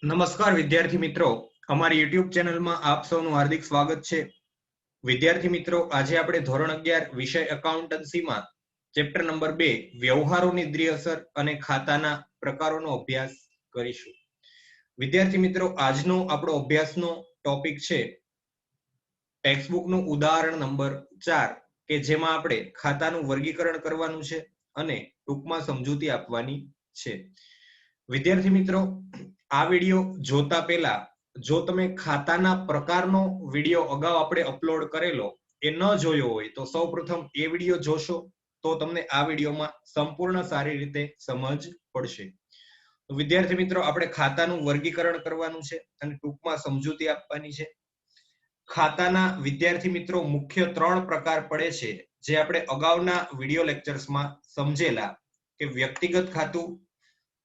નમસ્કાર વિદ્યાર્થી મિત્રો, અમારી યુટ્યુબ ચેનલમાં આપ સૌનું હાર્દિક સ્વાગત છે. વિદ્યાર્થી મિત્રો, આજે આપણે ધોરણ 11 વિષય એકાઉન્ટન્સીમાં ચેપ્ટર નંબર 2 વ્યવહારોની દ્વિઅસર અને ખાતાના પ્રકારોનો અભ્યાસ કરીશું. વિદ્યાર્થી મિત્રો, આજનો આપણો અભ્યાસનો ટોપિક છે ટેક્સ્ટબુકનું ઉદાહરણ નંબર 4 કે જેમાં આપણે ખાતાનું વર્ગીકરણ કરવાનું છે અને ટૂંકમાં સમજૂતી આપવાની છે. વિદ્યાર્થી મિત્રો, આ વિડિયો જોતા પહેલા જો તમે ખાતાના પ્રકારનો વિડિયો અગાઉ આપણે અપલોડ કરેલો એ ન જોયો હોય તો સૌપ્રથમ એ વિડિયો જોશો તો તમને આ વિડિયોમાં સંપૂર્ણ સારી રીતે સમજ પડશે. તો વિદ્યાર્થી મિત્રો, આપણે ખાતાનું વર્ગીકરણ કરવાનું છે અને ટૂંકમાં સમજૂતી આપવાની છે. ખાતાના વિદ્યાર્થી મિત્રો મુખ્ય 3 પ્રકાર પડે છે જે આપણે અગાઉના વિડિયો લેક્ચર્સમાં સમજેલા કે વ્યક્તિગત ખાતું,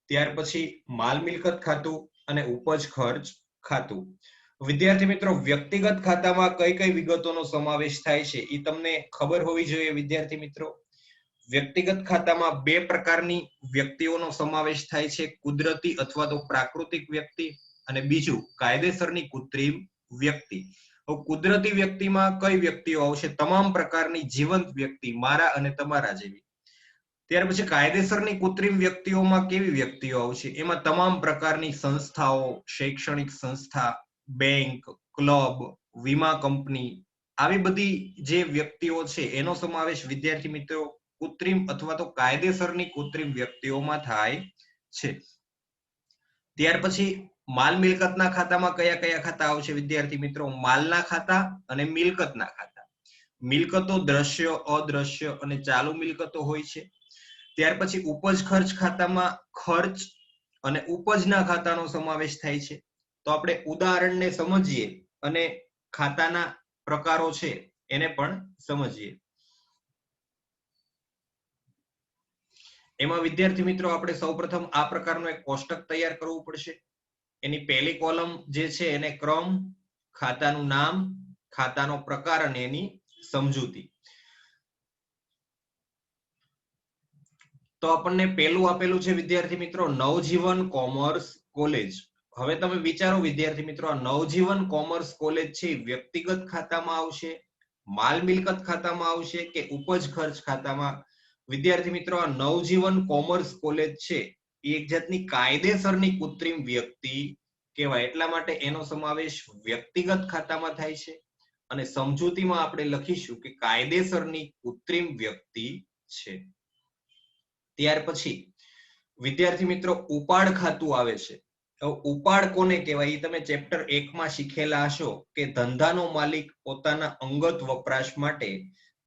ત્યાર પછી માલ મિલકત ખાતું અને ઉપજ ખર્ચ ખાતું. વિદ્યાર્થી મિત્રો, વ્યક્તિગત ખાતામાં કઈ કઈ વિગતોનો સમાવેશ થાય છે એ તમને ખબર હોવી જોઈએ. વિદ્યાર્થી મિત્રો, વ્યક્તિગત ખાતામાં 2 પ્રકારની વ્યક્તિઓનો સમાવેશ થાય છે, કુદરતી અથવા તો પ્રાકૃતિક વ્યક્તિ અને બીજું કાયદેસરની કૃત્રિમ વ્યક્તિ. કુદરતી વ્યક્તિમાં કઈ વ્યક્તિઓ આવશે? તમામ પ્રકારની જીવંત વ્યક્તિ, મારા અને તમારા જેવી. ત્યાર પછી કાયદેસરની કૃત્રિમ વ્યક્તિઓમાં કેવી વ્યક્તિઓ આવશે? એમાં તમામ પ્રકારની સંસ્થાઓ, શૈક્ષણિક સંસ્થા, બેંક, ક્લબ, વીમા કંપની, આવી બધી જે વ્યક્તિઓ છે એનો સમાવેશ વિદ્યાર્થી મિત્રો કૃત્રિમ અથવા તો કાયદેસરની કૃત્રિમ વ્યક્તિઓમાં થાય છે. ત્યાર પછી માલ મિલકતના ખાતામાં કયા કયા ખાતા આવશે? વિદ્યાર્થી મિત્રો, માલના ખાતા અને મિલકતના ખાતા. મિલકતો દ્રશ્ય, અદ્રશ્ય અને ચાલુ મિલકતો હોય છે. ત્યાર પછી ઉપજ ખર્ચ ખાતામાં ખર્ચ અને ઉપજના ખાતાનો સમાવેશ થાય છે. તો આપણે ઉદાહરણને સમજીએ અને ખાતાના પ્રકારો છે એને પણ સમજીએ. એમાં વિદ્યાર્થી મિત્રો આપણે સૌપ્રથમ આ પ્રકારનું એક કોષ્ટક તૈયાર કરવું પડશે. એની પહેલી કોલમ જે છે એને ક્રમ, ખાતાનું નામ, ખાતાનો પ્રકાર અને એની સમજૂતી. તો આપણને પહેલું આપેલું છે વિદ્યાર્થી મિત્રો નવજીવન કોમર્સ કોલેજ. હવે તમે વિચારો વિદ્યાર્થી મિત્રો, આ નવજીવન કોમર્સ કોલેજ છે વ્યક્તિગત ખાતામાં આવશે, માલ મિલકત ખાતામાં આવશે કે ઉપજ ખર્ચ ખાતામાં? વિદ્યાર્થી મિત્રો, આ નવજીવન કોમર્સ કોલેજ છે એ એક જાતની કાયદેસરની કૃત્રિમ વ્યક્તિ કહેવાય, એટલા માટે એનો સમાવેશ વ્યક્તિગત ખાતામાં થાય છે અને સમજૂતીમાં આપણે લખીશું કે કાયદેસરની કૃત્રિમ વ્યક્તિ છે. ત્યાર પછી વિદ્યાર્થી મિત્રો ઉપાડ ખાતું આવે છે. ઉપાડ કોને કહેવાય એ તમે ચેપ્ટર 1 માં શીખેલા હશો કે ધંધાનો માલિક પોતાના અંગત વપરાશ માટે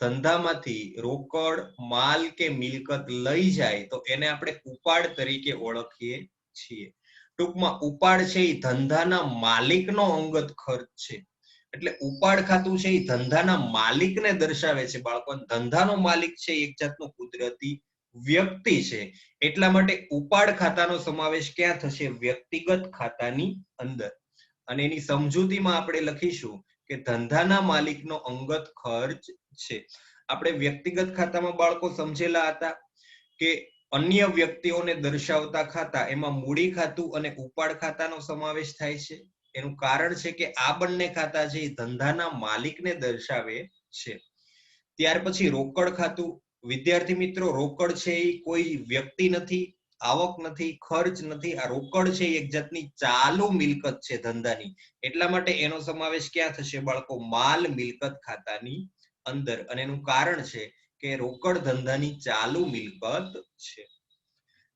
ધંધામાંથી રોકડ, માલ કે મિલકત લઈ જાય તો એને આપણે ઉપાડ તરીકે ઓળખીએ છીએ. ટૂંકમાં ઉપાડ છે એ ધંધાના માલિકનો અંગત ખર્ચ છે. એટલે ઉપાડ ખાતું છે એ ધંધાના માલિકને દર્શાવે છે બાળકો. ધંધાનો માલિક છે એક જાતનો કુદરતી વ્યક્તિ છે, એટલા માટે ઉપાડ ખાતાનો સમાવેશ ક્યાં થશે? વ્યક્તિગત ખાતાની અંદર. અને એની સમજૂતીમાં આપણે લખીશું કે ધંધાના માલિકનો અંગત ખર્ચ છે. આપણે વ્યક્તિગત ખાતામાં બાળકો સમજેલા હતા કે અન્ય વ્યક્તિઓને દર્શાવતા ખાતા, એમાં મૂડી ખાતું અને ઉપાડ ખાતાનો સમાવેશ થાય છે. એનું કારણ છે કે આ બંને ખાતા છે એ ધંધાના માલિકને દર્શાવે છે. ત્યાર પછી રોકડ ખાતું. વિદ્યાર્થી મિત્રો, રોકડ છે એ કોઈ વ્યક્તિ નથી, આવક નથી, ખર્ચ નથી. આ રોકડ છે એક જાતની ચાલુ મિલકત છે ધંધાની, એટલા માટે એનો સમાવેશ ક્યાં થશે બાળકો? માલ મિલકત ખાતાની અંદર. અને એનું કારણ છે કે રોકડ ધંધાની ચાલુ મિલકત છે.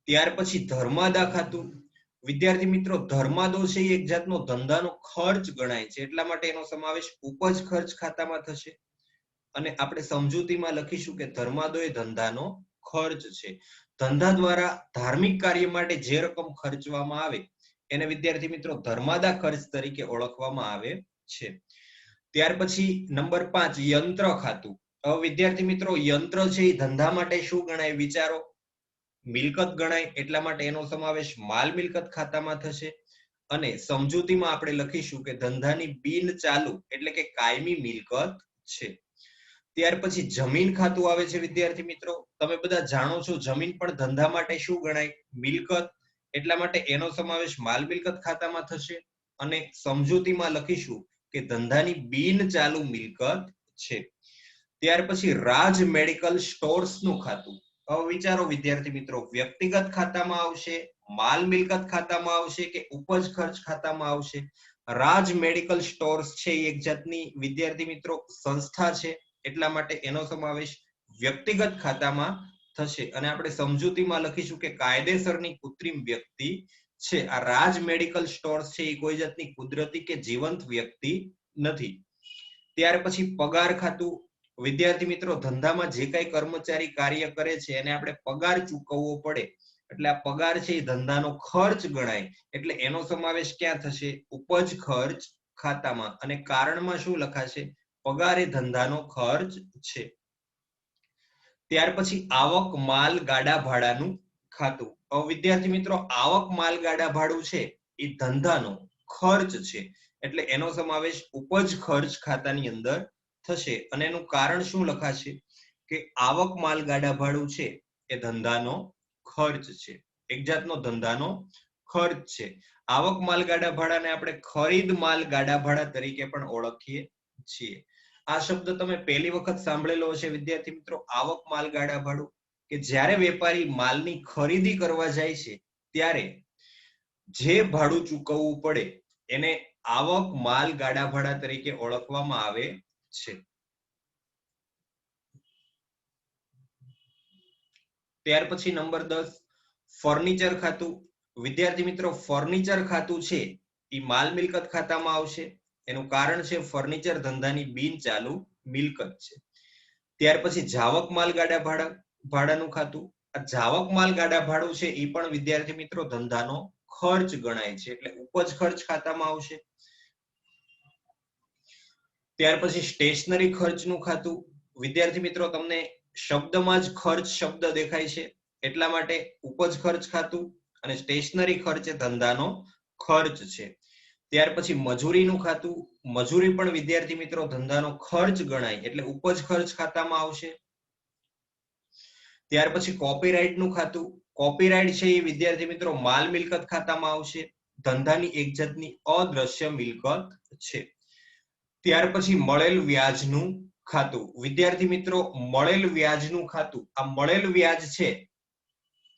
ત્યાર પછી ધર્માદા ખાતું. વિદ્યાર્થી મિત્રો, ધર્માદો છે એ એક જાતનો ધંધાનો ખર્ચ ગણાય છે, એટલા માટે એનો સમાવેશ ઉપજ ખર્ચ ખાતામાં થશે. અને આપણે સમજૂતીમાં લખીશું કે ધર્માદો એ ધંધાનો ખર્ચ છે. ધંધા દ્વારા ધાર્મિક કાર્ય માટે જે રકમ ખર્ચવામાં આવે એને વિદ્યાર્થી મિત્રો ધર્માદા ખર્ચ તરીકે ઓળખવામાં આવે છે. ત્યાર પછી નંબર 5 યંત્ર ખાતું. હવે વિદ્યાર્થી મિત્રો, યંત્ર છે એ ધંધા માટે શું ગણાય? વિચારો, મિલકત ગણાય, એટલા માટે એનો સમાવેશ માલ મિલકત ખાતામાં થશે. અને સમજૂતીમાં આપણે લખીશું કે ધંધાની બિન ચાલુ એટલે કે કાયમી મિલકત છે. ત્યાર પછી જમીન ખાતું આવે છે. વિદ્યાર્થી મિત્રો, તમે બધા જાણો છો જમીન પણ ધંધા માટે શું ગણાય? મિલકત, એટલા માટે એનો સમાવેશ માલ મિલકત ખાતામાં થશે અને સમજૂતીમાં લખીશું કે ધંધાની બિન ચાલુ મિલકત છે. ત્યાર પછી રાજ મેડિકલ સ્ટોર્સ નું ખાતું. હવે વિચારો વિદ્યાર્થી મિત્રો, વ્યક્તિગત ખાતામાં આવશે, માલ મિલકત ખાતામાં આવશે કે ઉપજ ખર્ચ ખાતામાં આવશે? રાજ મેડિકલ સ્ટોર્સ છે એ એક જાતની વિદ્યાર્થી મિત્રો સંસ્થા છે, એટલા માટે એનો સમાવેશ વ્યક્તિગત ખાતામાં થશે અને આપણે સમજૂતીમાં લખીશું કે કાયદેસરની કૃત્રિમ વ્યક્તિ છે. આ રાજ મેડિકલ સ્ટોર્સ છે એ કોઈ જાતની કુદરતી કે જીવંત વ્યક્તિ નથી. ત્યાર પછી પગાર ખાતું. વિદ્યાર્થી મિત્રો, ધંધામાં જે કઈ કર્મચારી કાર્ય કરે છે એને આપણે પગાર ચૂકવવો પડે, એટલે આ પગાર છે એ ધંધાનો ખર્ચ ગણાય, એટલે એનો સમાવેશ ક્યાં થશે? ઉપજ ખર્ચ ખાતામાં. અને કારણમાં શું લખાશે? પગાર એ ધંધાનો ખર્ચ છે. ત્યાર પછી આવક માલ ગાડા ભાડાનું ખાતું. વિદ્યાર્થી મિત્રો, આવક માલ ગાડા ભાડું છે એ ધંધાનો ખર્ચ છે, એટલે એનો સમાવેશ ઉપજ ખર્ચ ખાતાની અંદર થશે. અને એનું કારણ શું લખાશે? કે આવક માલ ગાડા ભાડું છે એ ધંધાનો ખર્ચ છે, એક જાતનો ધંધાનો ખર્ચ છે. આવક માલ ગાડા ભાડાને આપણે ખરીદ માલ ગાડા ભાડા તરીકે પણ ઓળખીએ છીએ. આ શબ્દ તમે પહેલી વખત સાંભળેલો હશે વિદ્યાર્થી મિત્રો, આવક માલ ગાડા ભાડું, કે જ્યારે વેપારી માલની ખરીદી કરવા જાય છે ત્યારે જે ભાડું ચૂકવવું પડે એને આવક માલ ગાડા ભાડા તરીકે ઓળખવામાં આવે છે. ત્યાર પછી નંબર 10, ફર્નિચર ખાતું. વિદ્યાર્થી મિત્રો, ફર્નિચર ખાતું છે એ માલ મિલકત ખાતામાં આવશે. એનું કારણ છે ફર્નિચર ધંધાની બિન ચાલુ મિલકત છે. ત્યાર પછી જાવક માલ ગાડા ભાડાનું ખાતું. આ જાવક માલ ગાડા ભાડું છે એ પણ વિદ્યાર્થી મિત્રો ધંધાનો ખર્ચ ગણાય છે, એટલે ઉપજ ખર્ચ ખાતામાં આવશે. ત્યાર પછી સ્ટેશનરી ખર્ચનું ખાતું. વિદ્યાર્થી મિત્રો, તમને શબ્દમાં જ ખર્ચ શબ્દ દેખાય છે, એટલા માટે ઉપજ ખર્ચ ખાતું અને સ્ટેશનરી ખર્ચ એ ધંધાનો ખર્ચ છે. ત્યાર પછી મજૂરીનું ખાતું. મજૂરી પણ વિદ્યાર્થી મિત્રો ધંધાનો ખર્ચ ગણાય, એટલે ઉપજ ખર્ચ ખાતામાં આવશે. ત્યાર પછી કોપીરાઇટનું ખાતું. કોપીરાઇટ છે એ વિદ્યાર્થી મિત્રો માલ મિલકત ખાતામાં આવશે, ધંધાની એક જાતની અદ્રશ્ય મિલકત છે. ત્યાર પછી મળેલ વ્યાજનું ખાતું. વિદ્યાર્થી મિત્રો, મળેલ વ્યાજનું ખાતું, આ મળેલ વ્યાજ છે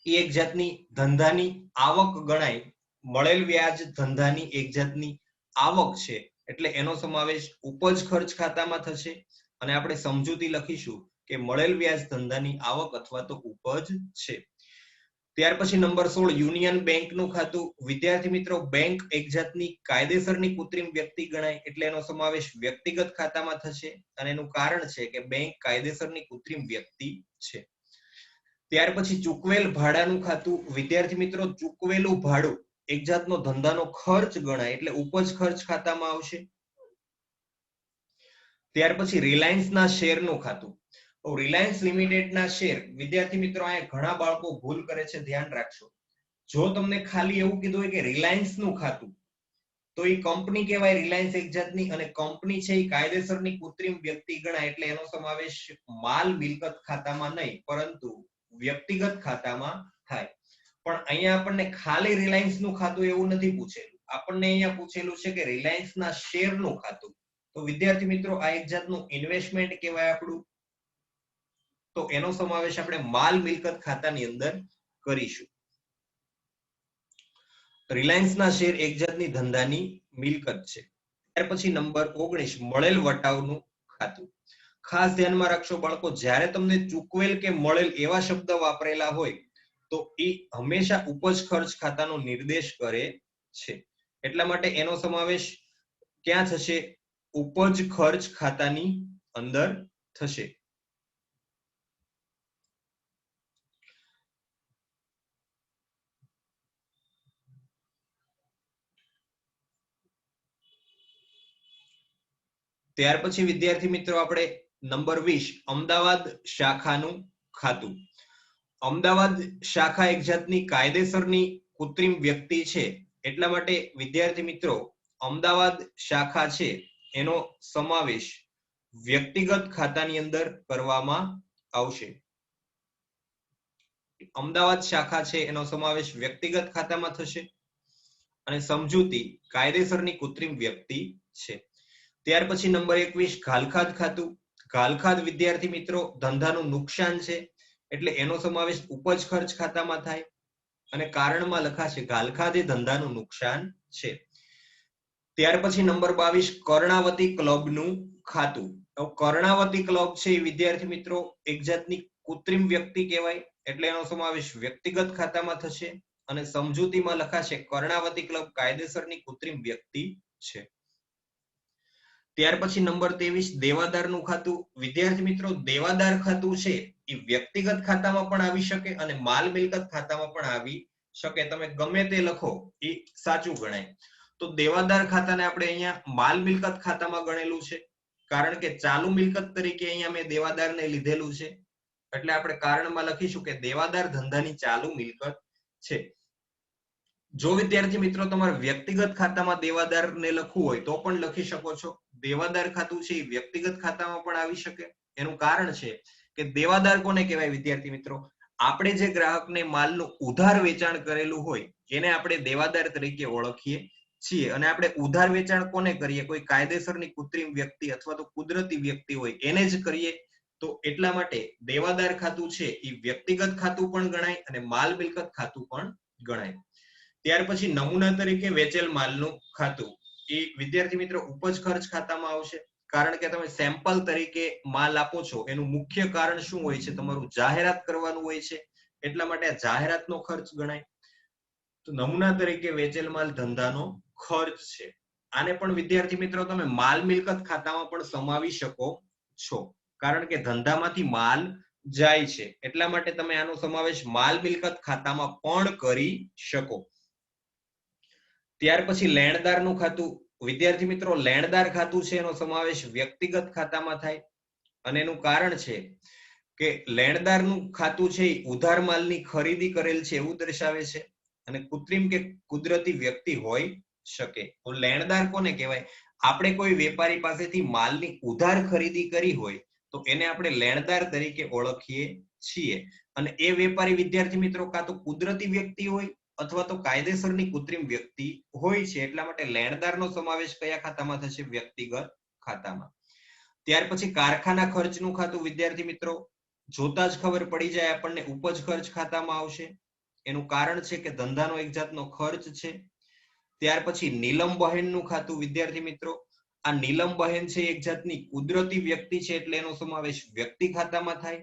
એ એક જાતની ધંધાની આવક ગણાય. મળેલ વ્યાજ ધંધાની એક જાતની આવક છે, એટલે એનો સમાવેશ ઉપજ ખર્ચ ખાતામાં થશે અને આપણે સમજૂતી લખીશું કે મળેલ વ્યાજ ધંધાની આવક અથવા તો ઉપજ છે. ત્યાર પછી નંબર 16, યુનિયન બેંકનું ખાતું. વિદ્યાર્થી મિત્રો, બેંક એક જાતની કાયદેસરની કૃત્રિમ વ્યક્તિ ગણાય, એટલે એનો સમાવેશ વ્યક્તિગત ખાતામાં થશે અને એનું કારણ છે કે બેંક કાયદેસરની કૃત્રિમ વ્યક્તિ છે. ત્યાર પછી ચૂકવેલ ભાડાનું ખાતું. વિદ્યાર્થી મિત્રો, ચૂકવેલું ભાડું એક જાતનો ધંધાનો ખર્ચ ગણાય, એટલે ઉપજ ખર્ચ ખાતામાં આવશે. ત્યાર પછી રિલાયન્સના શેરનું ખાતું. રિલાયન્સ લિમિટેડના શેર. વિદ્યાર્થી મિત્રો, અહીંયા ઘણા બાળકો ભૂલ કરે છે, ધ્યાન રાખજો. જો તમને ખાલી એવું કીધું હોય કે રિલાયન્સનું ખાતું, તો એ કંપની કહેવાય રિલાયન્સ એક જાતની, અને કંપની છે એ કાયદેસરની કૃત્રિમ વ્યક્તિ ગણાય, એટલે એનો સમાવેશ માલ મિલકત ખાતામાં નહીં પરંતુ વ્યક્તિગત ખાતામાં થાય. પણ અહીંયા આપણને ખાલી રિલાયન્સનું ખાતું એવું નથી પૂછેલું, આપણને અહીંયા પૂછેલું છે કે રિલાયન્સના શેરનું ખાતું. તો વિદ્યાર્થી મિત્રો, આ એક જાતનું ઇન્વેસ્ટમેન્ટ કહેવાય આપણું, તો એનો સમાવેશ આપણે માલ મિલકત ખાતાની અંદર કરીશું. રિલાયન્સના શેર એક જાતની ધંધાની મિલકત છે. ત્યાર પછી નંબર 19, મળેલ વટાવનું ખાતું. ખાસ ધ્યાનમાં રાખશો બાળકો, જ્યારે તમને ચૂકવેલ કે મળેલ એવા શબ્દ વાપરેલા હોય તો એ હંમેશા ઉપજ ખર્ચ ખાતાનો નિર્દેશ કરે છે, એટલા માટે એનો સમાવેશ ક્યાં થશે? ઉપજ ખર્ચ ખાતાની અંદર થશે. ત્યાર પછી વિદ્યાર્થી મિત્રો આપણે નંબર 20, અમદાવાદ શાખાનું ખાતું. અમદાવાદ શાખા એક જાતની કાયદેસરની કૃત્રિમ વ્યક્તિ છે, એટલા માટે વિદ્યાર્થી મિત્રો અમદાવાદ શાખા છે એનો સમાવેશ વ્યક્તિગત ખાતાની અંદર કરવામાં આવશે. અમદાવાદ શાખા છે એનો સમાવેશ વ્યક્તિગત ખાતામાં થશે. અને સમજૂતી કાયદેસરની કૃત્રિમ વ્યક્તિ છે. ત્યાર પછી નંબર 21 ઘાલખાદ ખાતું. ઘાલખાદ વિદ્યાર્થી મિત્રો ધંધાનું નુકસાન છે એટલે એનો સમાવેશ ઉપજ ખર્ચ ખાતામાં થાય અને કારણમાં લખાશે ઘાલખાદ એ ધંધાનું નુકસાન છે. ત્યાર પછી નંબર 22 કર્ણાવતી ક્લબનું ખાતું. કર્ણાવતી ક્લબ છે એ વિદ્યાર્થી મિત્રો એક જાતની કૃત્રિમ વ્યક્તિ કહેવાય એટલે એનો સમાવેશ વ્યક્તિગત ખાતામાં થશે અને સમજૂતીમાં લખાશે કર્ણાવતી ક્લબ કાયદેસરની કૃત્રિમ વ્યક્તિ છે. ત્યાર પછી નંબર 23 દેવાદારનું ખાતું. વિદ્યાર્થી મિત્રો દેવાદાર ખાતું છે એ વ્યક્તિગત ખાતામાં પણ આવી શકે અને માલ મિલકત ખાતામાં પણ આવી શકે. તમે ગમે તે લખો એ સાચું ગણાય. તો દેવાદાર ખાતાને આપણે અહીંયા માલ મિલકત ખાતામાં ગણેલું છે કારણ કે ચાલુ મિલકત તરીકે અહીંયા મેં દેવાદારને લીધેલું છે એટલે આપણે કારણમાં લખીશું કે દેવાદાર ધંધાની ચાલુ મિલકત છે. જો વિદ્યાર્થી મિત્રો તમારે વ્યક્તિગત ખાતામાં દેવાદારને લખવું હોય તો પણ લખી શકો છો. દેવાદાર ખાતું છે એ વ્યક્તિગત ખાતામાં પણ આવી શકે. એનું કારણ છે કે દેવાદાર કોને કહેવાય વિદ્યાર્થી મિત્રો? આપણે જે ગ્રાહકને માલનું ઉધાર વેચાણ કરેલું હોય એને આપણે દેવાદાર તરીકે ઓળખીએ છીએ અને આપણે ઉધાર વેચાણ કોને કરીએ? કોઈ કાયદેસરની કૃત્રિમ વ્યક્તિ અથવા તો કુદરતી વ્યક્તિ હોય એને જ કરીએ. તો એટલા માટે દેવાદાર ખાતું છે એ વ્યક્તિગત ખાતું પણ ગણાય અને માલ મિલકત ખાતું પણ ગણાય. ત્યાર પછી નમૂના તરીકે વેચેલ માલનું ખાતું. એ વિદ્યાર્થી મિત્રો ઉપજ ખર્ચ ખાતામાં આવશે કારણ કે તમે સેમ્પલ તરીકે માલ આપો છો એનું મુખ્ય કારણ શું હોય છે? તમારું જાહેરાત કરવાનું હોય છે એટલા માટે આ જાહેરાતનો ખર્ચ ગણાય. તો નમૂના તરીકે વેચેલ માલ ધંધાનો ખર્ચ છે. આને પણ વિદ્યાર્થી મિત્રો તમે માલ મિલકત ખાતામાં પણ સમાવી શકો છો કારણ કે ધંધામાંથી માલ જાય છે એટલા માટે તમે આનો સમાવેશ માલ મિલકત ખાતામાં પણ કરી શકો. ત્યાર પછી લેણદારનું ખાતું. વિદ્યાર્થી મિત્રો લેણદાર ખાતું છે એનો સમાવેશ વ્યક્તિગત ખાતામાં થાય અને એનું કારણ છે કે લેણદારનું ખાતું છે એ ઉધાર માલની ખરીદી કરેલ છે એવું દર્શાવે છે અને કૃત્રિમ કે કુદરતી વ્યક્તિ હોય શકે. તો લેણદાર કોને કહેવાય? આપણે કોઈ વેપારી પાસેથી માલની ઉધાર ખરીદી કરી હોય તો એને આપણે લેણદાર તરીકે ઓળખીએ છીએ અને એ વેપારી વિદ્યાર્થી મિત્રો કાં તો કુદરતી વ્યક્તિ હોય અથવા તો કાયદેસરની કૃત્રિમ વ્યક્તિ હોય છે એટલા માટે લેણદારનો સમાવેશ કયા ખાતામાં થશે? વ્યક્તિગત ખાતામાં. ત્યાર પછી કારખાના ખર્ચનું ખાતું. વિદ્યાર્થી મિત્રો જોતા જ ખબર પડી જાય આપણને ઉપજ ખર્ચ ખાતામાં આવશે. એનું કારણ છે કે ધંધાનો એક જાતનો ખર્ચ છે. ત્યાર પછી નીલમ બહેનનું ખાતું. વિદ્યાર્થી મિત્રો આ નીલમ બહેન છે એક જાતની કુદરતી વ્યક્તિ છે એટલે એનો સમાવેશ વ્યક્તિ ખાતામાં થાય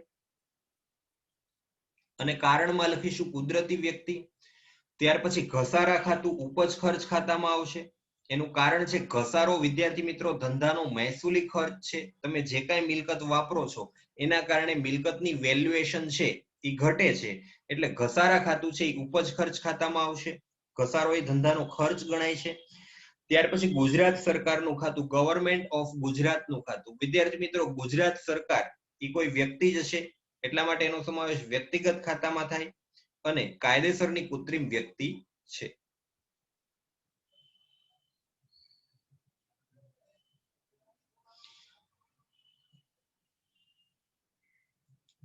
અને કારણમાં લખીશું કુદરતી વ્યક્તિ. ત્યાર પછી ઘસારા ખાતું ઉપજ ખર્ચ ખાતામાં આવશે. એનું કારણ છે ઘસારો વિદ્યાર્થી મિત્રો ધંધાનો મહેસૂલી ખર્ચ છે. તમે જે કાંઈ મિલકત વાપરો છો એના કારણે મિલકતની વેલ્યુએશન છે એ ઘટે છે એટલે ઘસારા ખાતું છે એ ઉપજ ખર્ચ ખાતામાં આવશે. ઘસારો એ ધંધાનો ખર્ચ ગણાય છે. ત્યાર પછી ગુજરાત સરકારનું ખાતું. ગવર્મેન્ટ ઓફ ગુજરાતનું ખાતું. વિદ્યાર્થી મિત્રો ગુજરાત સરકાર એ કોઈ વ્યક્તિ જ છે એટલા માટે એનો સમાવેશ વ્યક્તિગત ખાતામાં થાય અને કાયદેસરની કૃત્રિમ વ્યક્તિ છે.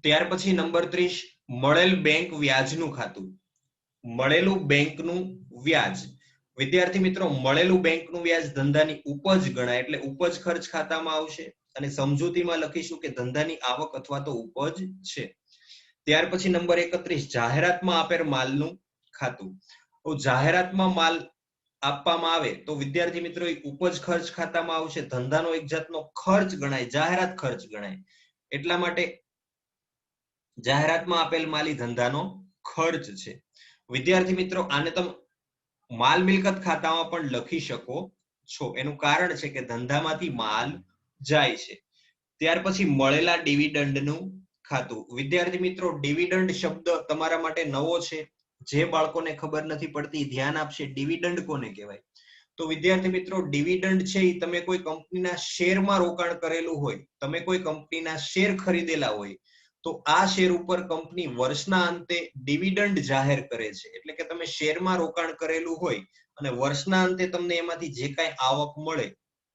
ત્યાર પછી નંબર 30 મળેલ બેંક વ્યાજનું ખાતું. મળેલું બેંકનું વ્યાજ. વિદ્યાર્થી મિત્રો મળેલું બેંકનું વ્યાજ ધંધાની ઉપજ ગણાય એટલે ઉપજ ખર્ચ ખાતામાં આવશે અને સમજૂતીમાં લખીશું કે ધંધાની આવક અથવા તો ઉપજ છે. ત્યાર પછી નંબર 31 જાહેરાતમાં આપેલ માલનું ખાતું. તો જાહેરાતમાં માલ આપવામાં આવે તો વિદ્યાર્થી મિત્રો ઉપજ ખર્ચ ખાતામાં આવશે. ધંધાનો એક જાતનો ખર્ચ ગણાય, જાહેરાત ખર્ચ ગણાય એટલા માટે જાહેરાતમાં આપેલ માલ ધંધાનો ખર્ચ છે. વિદ્યાર્થી મિત્રો આને તમે માલ મિલકત ખાતામાં પણ લખી શકો છો. એનું કારણ છે કે ધંધામાંથી માલ જાય છે. ત્યાર પછી મળેલા ડિવિડન્ડનું ખાતું. વિદ્યાર્થી મિત્રો ડિવિડન્ડ શબ્દ તમારા માટે નવો છે. જે બાળકોને ખબર નથી પડતી ધ્યાન આપશે. ડિવિડન્ડ કોને કહેવાય? તો વિદ્યાર્થી મિત્રો ડિવિડન્ડ છે એ તમે કોઈ કંપનીના શેરમાં રોકાણ કરેલું હોય, તમે કોઈ કંપનીના શેર ખરીદેલા હોય તો આ શેર ઉપર કંપની વર્ષના અંતે ડિવિડન્ડ જાહેર કરે છે. એટલે કે તમે શેરમાં રોકાણ કરેલું હોય અને વર્ષના અંતે તમને એમાંથી જે કાંઈ આવક મળે,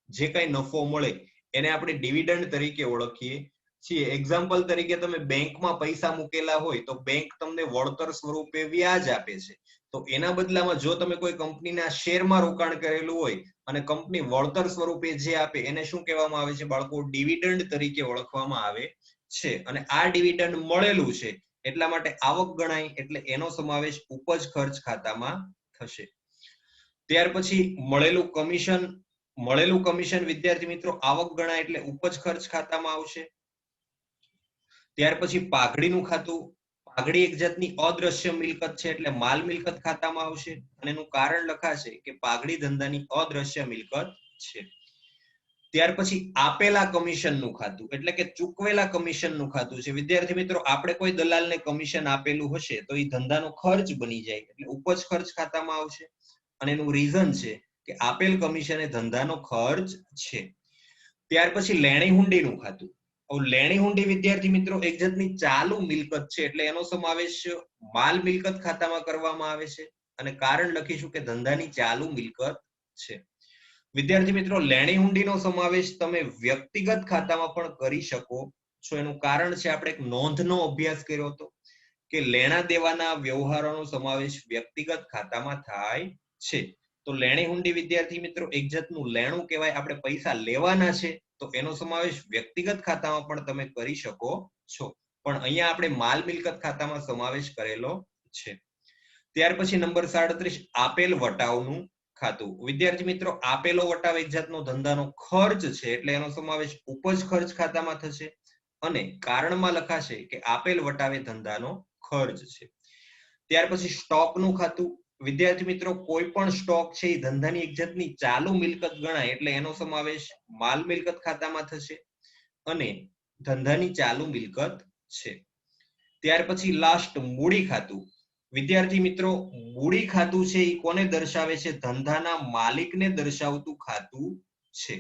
જે કાંઈ નફો મળે એને આપણે ડિવિડન્ડ તરીકે ઓળખીએ છીએ. એક્ઝામ્પલ તરીકે તમે બેંકમાં પૈસા મૂકેલા હોય તો બેંક તમને વળતર સ્વરૂપે વ્યાજ આપે છે. તો એના બદલામાં જો તમે કોઈ કંપનીના શેરમાં રોકાણ કરેલું હોય અને કંપની વળતર સ્વરૂપે જે આપે એને શું કહેવામાં આવે છે બાળકો? ડિવિડન્ડ તરીકે ઓળખવામાં આવે છે. અને આ ડિવિડન્ડ મળેલું છે એટલા માટે આવક ગણાય, એટલે એનો સમાવેશ ઉપજ ખર્ચ ખાતામાં થશે. ત્યાર પછી મળેલું કમિશન વિદ્યાર્થી મિત્રો આવક ગણાય એટલે ઉપજ ખર્ચ ખાતામાં આવશે. ત્યાર પછી પાઘડીનું ખાતું. પાઘડી એક જાતની અદ્રશ્ય મિલકત છે એટલે માલ મિલકત ખાતામાં આવશે અને એનું કારણ લખાશે કે પાઘડી ધંધાની અદ્રશ્ય મિલકત છે. ત્યાર પછી આપેલા કમિશનનું ખાતું એટલે કે ચૂકવેલા કમિશનનું ખાતું છે. વિદ્યાર્થી મિત્રો આપણે કોઈ દલાલને કમિશન આપેલું હશે તો એ ધંધાનો ખર્ચ બની જાય એટલે ઉપજ ખર્ચ ખાતામાં આવશે. અને એનું રીઝન છે કે આપેલ કમિશન એ ધંધાનો ખર્ચ છે. ત્યાર પછી લેણી હુંડીનું ખાતું. લેણી હુંડી વિદ્યાર્થી મિત્રો એક જાતની ચાલુ મિલકત છે એટલે એનો સમાવેશ માલ મિલકત ખાતામાં કરવામાં આવે છે અને કારણ લખીશું કે ધંધાની ચાલુ મિલકત છે. વિદ્યાર્થી મિત્રો લેણી હુંડીનો સમાવેશ તમે વ્યક્તિગત ખાતામાં પણ કરી શકો છો. એનું કારણ છે આપણે એક નોંધનો અભ્યાસ કર્યો હતો કે લેણા દેવાના વ્યવહારોનો સમાવેશ વ્યક્તિગત ખાતામાં થાય છે. તો લેણી હુંડી વિદ્યાર્થી મિત્રો એક જાતનું લેણું કહેવાય. આપણે પૈસા લેવાના છે તો એનો સમાવેશ વ્યક્તિગત ખાતામાં પણ તમે કરી શકો છો, પણ અહીંયા આપણે માલ મિલકત ખાતામાં સમાવેશ કરેલો છે. ત્યાર પછી નંબર 37 આપેલ વટાવનું ખાતું. વિદ્યાર્થી મિત્રો આપેલો વટાવ એક જાતનો ધંધાનો ખર્ચ છે એટલે એનો સમાવેશ ઉપજ ખર્ચ ખાતામાં થશે અને કારણમાં લખાશે કે આપેલ વટાવે ધંધાનો ખર્ચ છે. ત્યાર પછી સ્ટોકનું ખાતું. વિદ્યાર્થી મિત્રો કોઈ પણ સ્ટોક છે એ ધંધાની એક જાતની ચાલુ મિલકત ગણાય એટલે એનો સમાવેશ માલ મિલકત ખાતામાં થશે અને ધંધાની ચાલુ મિલકત છે. ત્યાર પછી લાસ્ટ મૂડી ખાતું. વિદ્યાર્થી મિત્રો મૂડી ખાતું છે એ કોને દર્શાવે છે? ધંધાના માલિકને દર્શાવતું ખાતું છે.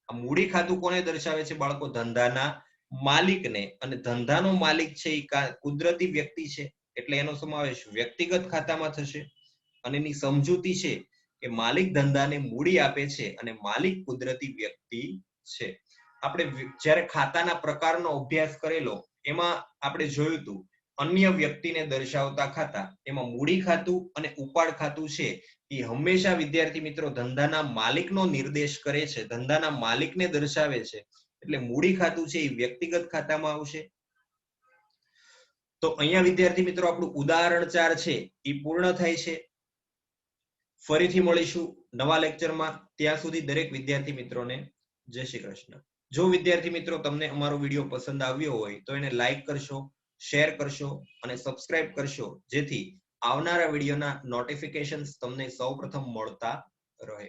આ મૂડી ખાતું કોને દર્શાવે છે બાળકો? ધંધાના માલિકને. અને ધંધાનો માલિક છે એ કુદરતી વ્યક્તિ છે એટલે એનો સમાવેશ વ્યક્તિગત ખાતામાં થશે અને એની સમજૂતી છે કે માલિક ધંધાને મૂડી આપે છે અને માલિક કુદરતી વ્યક્તિ છે. આપણે જ્યારે ખાતાના પ્રકારનો અભ્યાસ કરેલો એમાં આપણે જોયું હતું અન્ય વ્યક્તિને દર્શાવતા ખાતા, એમાં મૂડી ખાતું અને ઉપાડ ખાતું છે એ હંમેશા વિદ્યાર્થી મિત્રો ધંધાના માલિકનો નિર્દેશ કરે છે, ધંધાના માલિકને દર્શાવે છે. એટલે મૂડી ખાતું છે એ વ્યક્તિગત ખાતામાં આવશે. તો અહીંયા વિદ્યાર્થી મિત્રો આપણું ઉદાહરણ 4 છે એ પૂર્ણ થાય છે. ફરીથી મળીશું નવા લેક્ચરમાં. ત્યાં સુધી દરેક વિદ્યાર્થી મિત્રોને જય શ્રી કૃષ્ણ. જો વિદ્યાર્થી મિત્રો તમને અમારો વિડીયો પસંદ આવ્યો હોય તો એને લાઈક કરશો, શેર કરશો અને સબસ્ક્રાઇબ કરશો જેથી આવનારા વિડીયોના નોટિફિકેશન્સ તમને સૌપ્રથમ મળતા રહે.